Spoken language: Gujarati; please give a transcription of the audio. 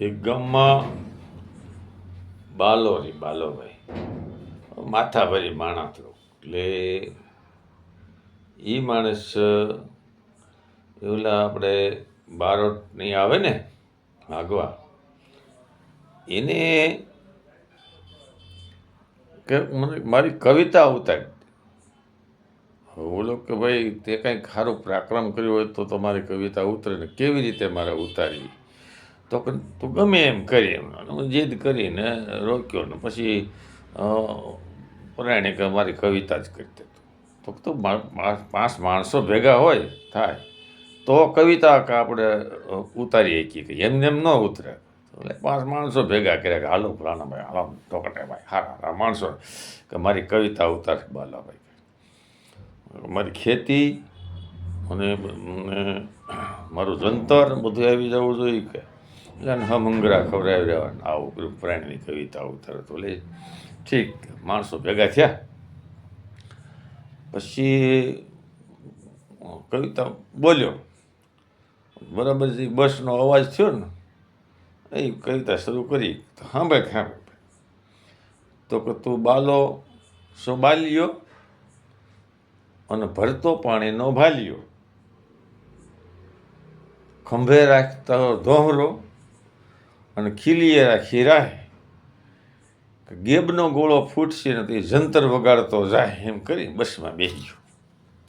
એક ગામમાં બાલોભાઈ માથાભારી માણસ હતો. એટલે એ માણસ એવલા આપણે બારોટની આવે ને ભાગવા, એને કે મને મારી કવિતા ઉતારી. બોલો કે ભાઈ તે કંઈક સારું પરાક્રમ કર્યું હોય તો તમારી કવિતા ઉતરે ને કેવી રીતે મારે ઉતારવી? તો તું ગમે એમ કરી એમ જીદ કરીને રોક્યો ને પછી પરાણે કે મારી કવિતા જ કરી દે. તો તું 5 માણસો ભેગા હોય થાય તો કવિતા કે આપણે ઉતારી શકીએ કે એમને એમ ન ઉતરે. એટલે 5 માણસો ભેગા કર્યા કે હાલો ફલાણાભાઈ, હાલો ટોકટાભાઈ, હારા માણસો કે મારી કવિતા ઉતાર. બાલાભાઈ મારી ખેતી અને મારું જંતર બધું આવી જવું જોઈએ કે એટલે હમંગરા ખવડાવી રહેવાના આવું પ્રાણીની કવિતા ઉતારે. તો લે ઠીક, માણસો ભેગા થયા પછી કવિતા બોલ્યો બરાબર. જે બસનો અવાજ થયો ને એ કવિતા શરૂ કરી. તો સાંભળે તો કે તું બાલો સો બાલ્યો અને ભરતો પાણીનો ભાલ્યો, ખંભે રાખતા ધોહરો અને ખીલીએ રાખી રાહે, ગેબનો ગોળો ફૂટશે ને તે જંતર વગાડતો જાય. એમ કરી બસમાં બેસી ગયો.